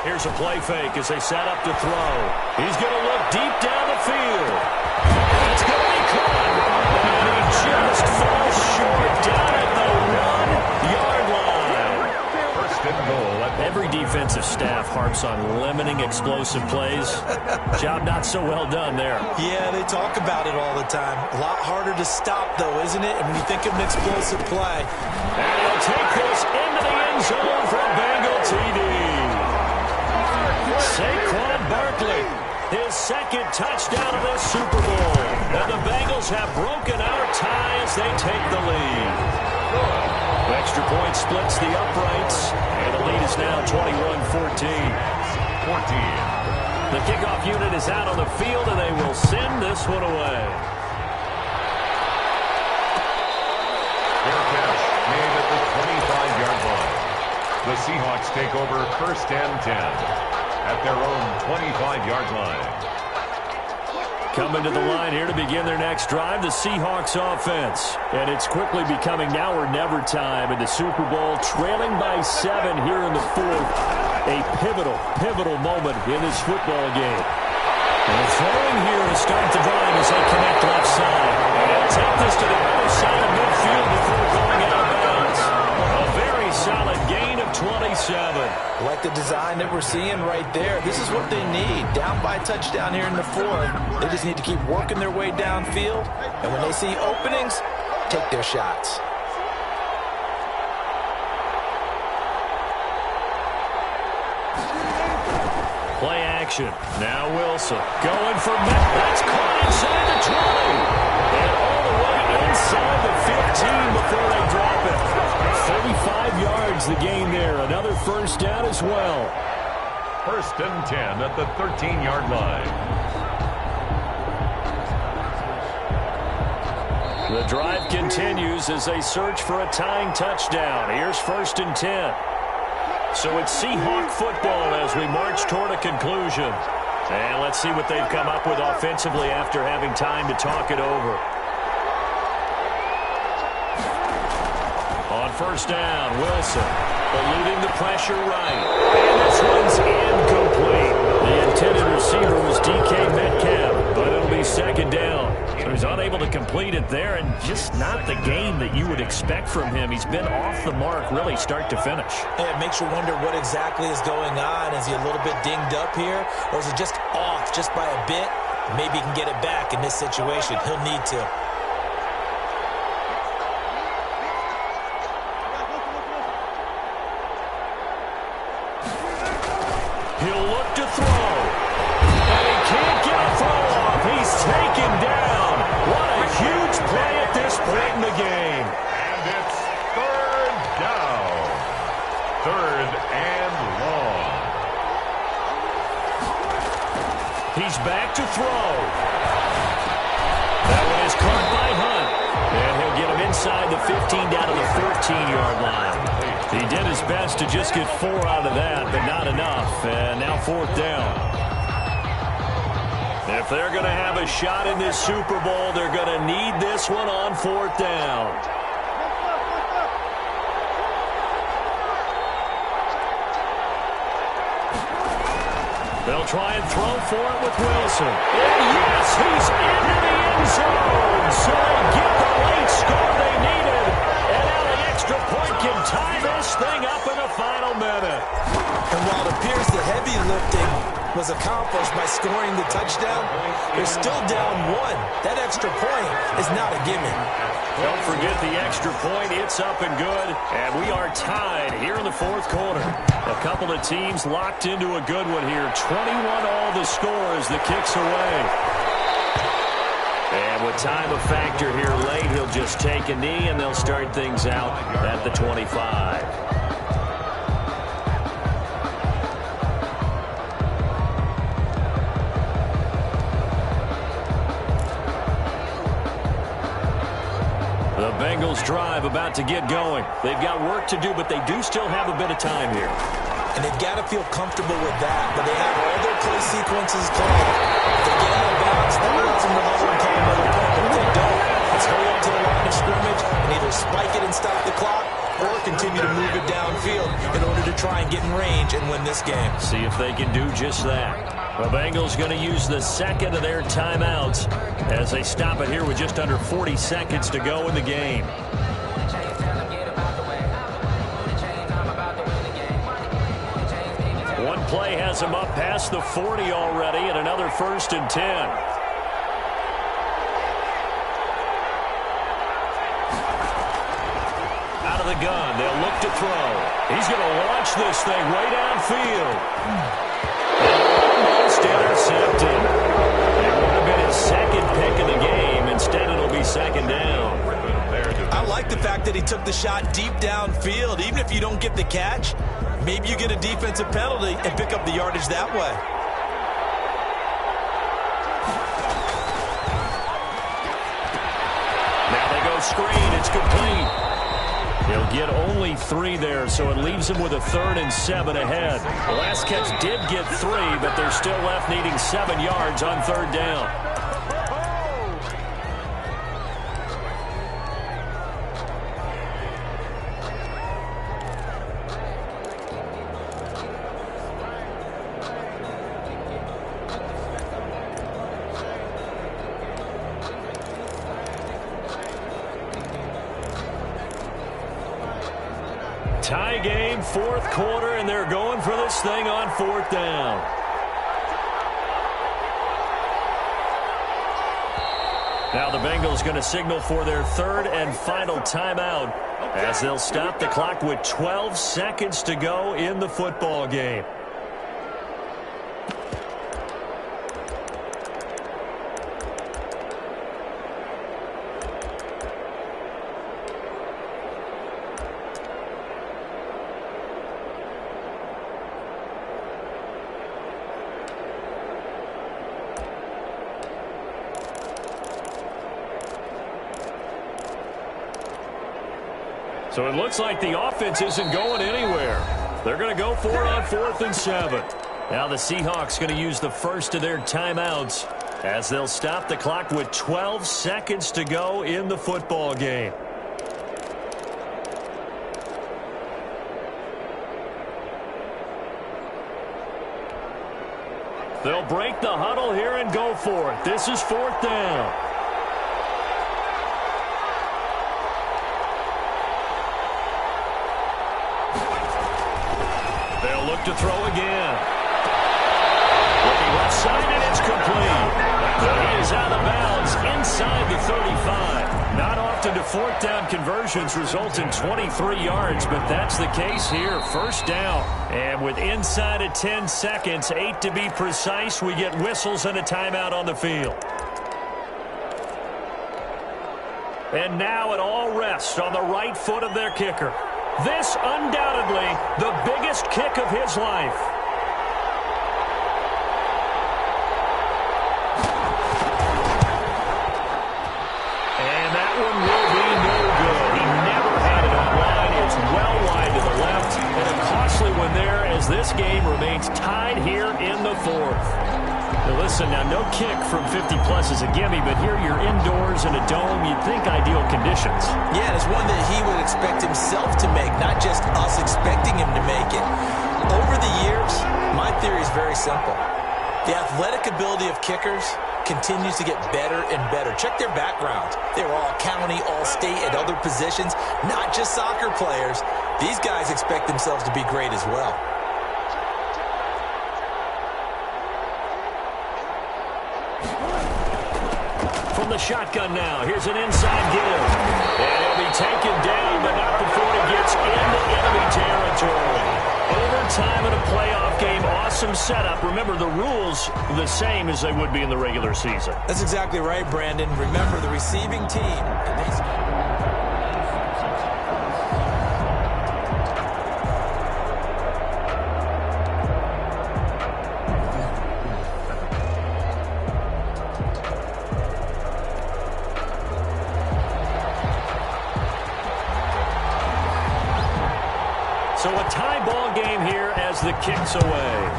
Here's a play fake as they set up to throw. He's going to look deep down the field. It's going to be caught. And he just falls short down at the 1-yard line. First and goal. Every defensive staff harps on limiting explosive plays. Job not so well done there. Yeah, they talk about it all the time. A lot harder to stop, though, isn't it? And when you think of an explosive play. And he'll take this into the end zone for a Bengal TD. Saquon Barkley, his second touchdown of this Super Bowl. And the Bengals have broken our tie as they take the lead. Extra point splits the uprights, and the lead is now 21-14. The kickoff unit is out on the field, and they will send this one away. Fair catch made at the 25-yard line. The Seahawks take over first and 10 at their own 25-yard line. Coming to the line here to begin their next drive, the Seahawks offense. And it's quickly becoming now or never time in the Super Bowl, trailing by 7 here in the fourth. A pivotal moment in this football game. And throwing here to start the drive as they connect left side. And take this to the other side of midfield before going out of bounds. A very solid gain of 27. Like the design that we're seeing right there. This is what they need. Down by a touchdown here in the fourth. They just need to keep working their way downfield. And when they see openings, take their shots. Play action. Now Wilson going for Matt. That's caught inside the 20. And all the way inside the 15 before they drop it. 35 yards the gain there. Another first down as well. First and 10 at the 13-yard line. The drive continues as they search for a tying touchdown. Here's first and 10. So it's Seahawk football as we march toward a conclusion. And let's see what they've come up with offensively after having time to talk it over. On first down, Wilson eluding the pressure right. And this one's incomplete. The intended receiver was DK Metcalf, but it'll be second down. So he's unable to complete it there, and just not the game that you would expect from him. He's been off the mark really start to finish. Yeah, it makes you wonder what exactly is going on. Is he a little bit dinged up here, or is it just off just by a bit? Maybe he can get it back in this situation. He'll need to. He'll look to throw. And he can't get a throw off. He's taken down. What a huge play at this point in the game. And it's third down. Third and long. He's back to throw. That one is caught by Hunt. And he'll get him inside the 15 down to the 14-yard line. He did his best to just get 4 out of that, but not enough. And now fourth down. If they're going to have a shot in this Super Bowl, they're going to need this one on fourth down. They'll try and throw for it with Wilson. And yes, he's into the end zone. So they get the late score they needed. And now the extra point can tie this thing up in the final minute. And while it appears the heavy lifting was accomplished by scoring the touchdown, they're still down 1. That extra point is not a gimme. Don't forget the extra point. It's up and good. And we are tied here in the fourth quarter. A couple of teams locked into a good one here. 21 all the score as the kick's away. And with time a factor here late, he'll just take a knee and they'll start things out at the 25. The Bengals drive about to get going. They've got work to do, but they do still have a bit of time here. And they've got to feel comfortable with that. But they have all their play sequences called. If they get out of bounds, that allows them to hold and call another play. But if they don't, let's hurry up to the line of scrimmage and either spike it and stop the clock or continue to move it downfield in order to try and get in range and win this game. See if they can do just that. The Bengals going to use the second of their timeouts as they stop it here with just under 40 seconds to go in the game. One play has them up past the 40 already, and another 1st and 10. The gun. They'll look to throw. He's going to launch this thing way downfield. Almost intercepted. It would have been his second pick of the game. Instead, it'll be 2nd down. I like the fact that he took the shot deep downfield. Even if you don't get the catch, maybe you get a defensive penalty and pick up the yardage that way. Now they go screen. It's complete. He'll get only 3 there, so it leaves him with a 3rd and 7 ahead. The last catch did get 3, but they're still left needing 7 yards on 3rd down. Tie game, 4th quarter, and they're going for this thing on 4th down. Now the Bengals going to signal for their 3rd and final timeout as they'll stop the clock with 12 seconds to go in the football game. So it looks like the offense isn't going anywhere. They're going to go for it on 4th and 7. Now the Seahawks going to use the first of their timeouts as they'll stop the clock with 12 seconds to go in the football game. They'll break the huddle here and go for it. This is 4th down. They'll look to throw again. Looking left side, and it's complete. He is out of bounds inside the 35. Not often do 4th down conversions result in 23 yards, but that's the case here. 1st down. And with inside of 10 seconds, 8 to be precise, we get whistles and a timeout on the field. And now it all rests on the right foot of their kicker. This undoubtedly the biggest kick of his life. And that one will be no good. He never had it on line. It's well wide to the left. And a costly one there as this game remains tied here in the 4th. Now listen, now no kick from 50-plus is a gimme, but here you're indoors in a dome. You'd think ideal conditions. Yeah, and it's one that he would expect himself to make, not just us expecting him to make it. Over the years, my theory is very simple. The athletic ability of kickers continues to get better and better. Check their backgrounds. They were all county, all state, at other positions, not just soccer players. These guys expect themselves to be great as well. From the shotgun now, here's an inside give. And he'll be taken down, but not before he gets into enemy territory. Overtime in a playoff game, awesome setup. Remember, the rules the same as they would be in the regular season. That's exactly right, Brandon. Remember, the receiving team. So a tie ball game here as the kick's away.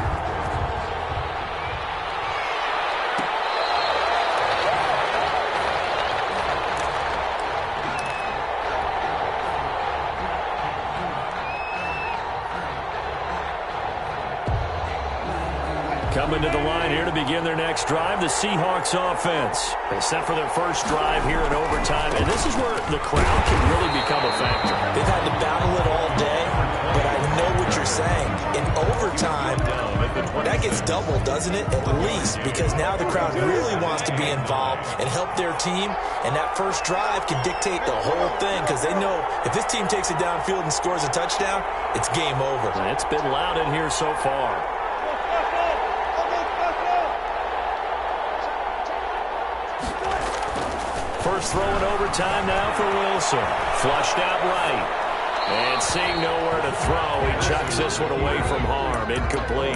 Coming to the line here to begin their next drive, the Seahawks offense. They set for their first drive here in overtime, and this is where the crowd can really become a factor. They've had to battle it all day, but I know what you're saying. In overtime, that gets doubled, doesn't it? At least, because now the crowd really wants to be involved and help their team, and that first drive can dictate the whole thing because they know if this team takes it downfield and scores a touchdown, it's game over. It's been loud in here so far. First throw in overtime now for Wilson. Flushed out right. And seeing nowhere to throw, he chucks this one away from harm. Incomplete.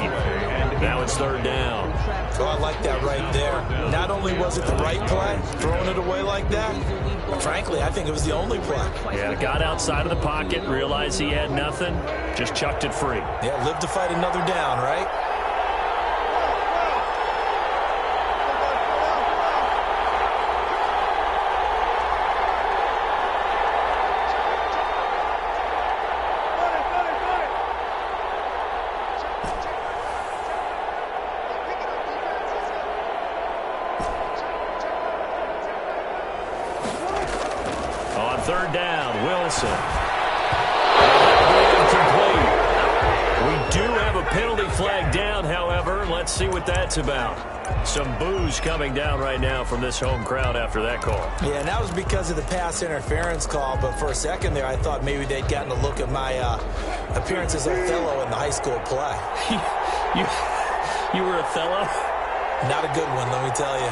Now it's third down. Oh, I like that right there. Not only was it the right play, throwing it away like that, frankly, I think it was the only play. Yeah, got outside of the pocket, realized he had nothing, just chucked it free. Yeah, live to fight another down, right? Third down, Wilson. Incomplete. We do have a penalty flag down, however. Let's see what that's about. Some boos coming down right now from this home crowd after that call. Yeah, and that was because of the pass interference call, but for a second there I thought maybe they'd gotten a look at my appearance as Othello in the high school play. You were Othello? Not a good one, let me tell you.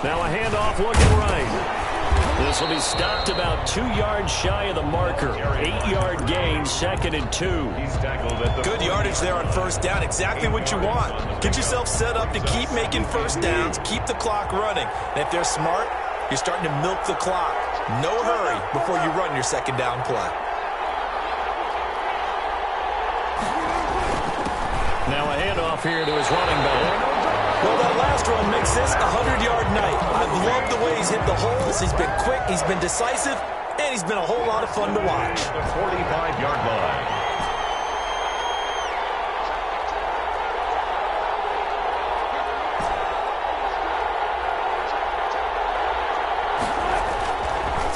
Now a handoff looking right. This will be stopped about 2 yards shy of the marker. 8-yard gain, 2nd and 2. Good yardage there on first down. Exactly what you want. Get yourself set up to keep making first downs, keep the clock running. And if they're smart, you're starting to milk the clock. No hurry before you run your second down play. Now a handoff here to his running back. Well, that last run makes this a 100-yard night. I've loved the way he's hit the holes. He's been quick, he's been decisive, and he's been a whole lot of fun to watch. The 45-yard line.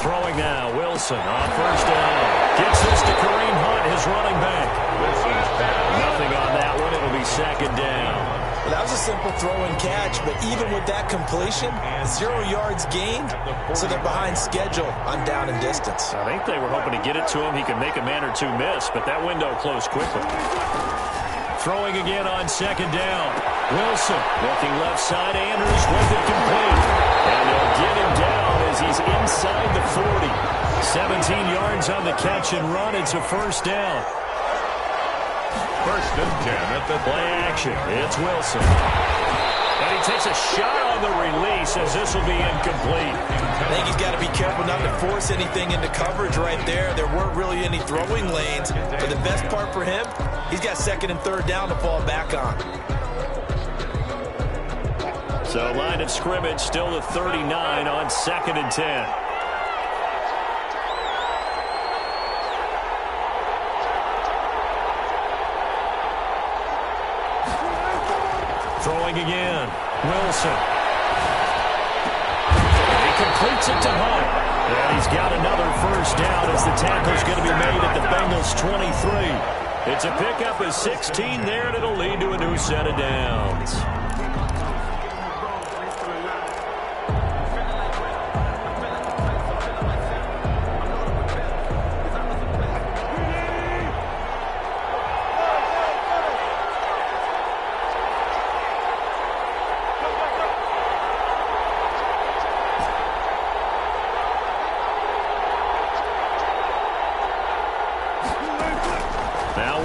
Throwing now, Wilson on first down. Gets this to Kareem Hunt, his running back. Nothing on that one. It'll be 2nd down. Well, that was a simple throw and catch, but even with that completion, 0 yards gained, so they're behind schedule on down and distance. I think they were hoping to get it to him. He could make a man or two miss, but that window closed quickly. Throwing again on 2nd down. Wilson looking left side. Andrews with it complete. And they'll get him down as he's inside the 40. 17 yards on the catch and run. It's a first down. 1st and 10 at the play action. It's Wilson. And he takes a shot on the release as this will be incomplete. I think he's got to be careful not to force anything into coverage right there. There weren't really any throwing lanes. But the best part for him, he's got 2nd and 3rd down to fall back on. So line of scrimmage still the 39 on 2nd and 10. Throwing again. Wilson. He completes it to Hunt. And he's got another first down as the tackle's going to be made at the Bengals 23. It's a pickup of 16 there, and it'll lead to a new set of downs.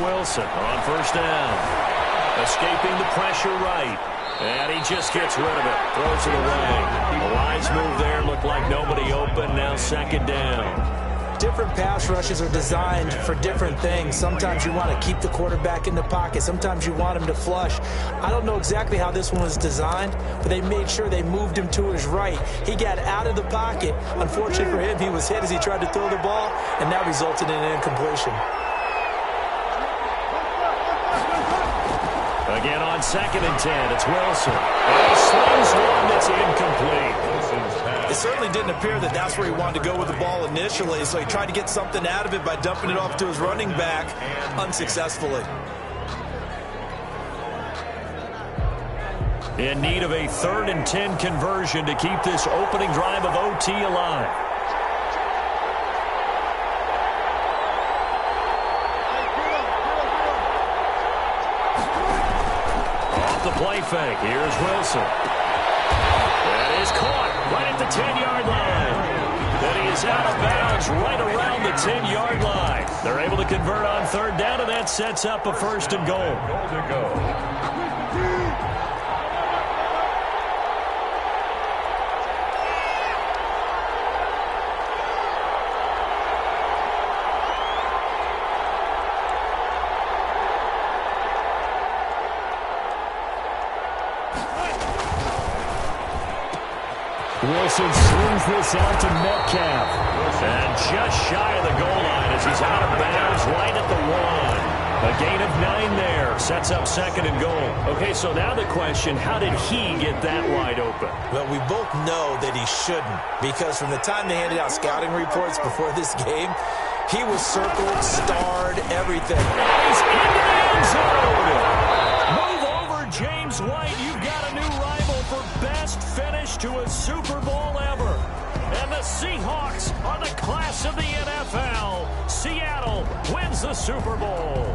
Wilson on first down. Escaping the pressure right. And he just gets rid of it. Throws it away. A wise move there. Looked like nobody open. Now 2nd down. different pass rushes are designed for different things. Sometimes you want to keep the quarterback in the pocket. Sometimes you want him to flush. I don't know exactly how this one was designed, but they made sure they moved him to his right. He got out of the pocket. Unfortunately for him, he was hit as he tried to throw the ball, and that resulted in an incompletion. Again on 2nd and 10, it's Wilson. And he slings one that's incomplete. It certainly didn't appear that that's where he wanted to go with the ball initially, so he tried to get something out of it by dumping it off to his running back unsuccessfully. In need of a 3rd and 10 conversion to keep this opening drive of OT alive. The play fake. Here's Wilson. That is caught right at the 10-yard line. Then he is out of bounds right around the 10-yard line. They're able to convert on 3rd down, and that sets up a 1st and goal. Goal to go. Wilson slings this out to Metcalf. And just shy of the goal line as he's out of bounds right at the 1. A gain of 9 there. Sets up 2nd and goal. Okay, so now the question, how did he get that wide open? Well, we both know that he shouldn't, because from the time they handed out scouting reports before this game, he was circled, starred, everything. He's into the end zone. Move over, James White. You've got a new rival for best finish to a Super Bowl ever. And the Seahawks are the class of the NFL. Seattle wins the Super Bowl.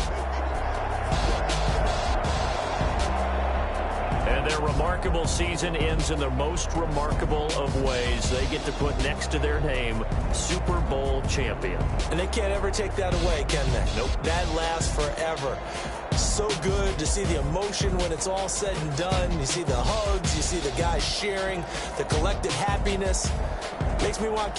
And their remarkable season ends in the most remarkable of ways. They get to put next to their name, Super Bowl champion. And they can't ever take that away, can they? Nope. That lasts forever. So good to see the emotion when it's all said and done. You see the hugs, you see the guys sharing, the collective happiness. Makes me want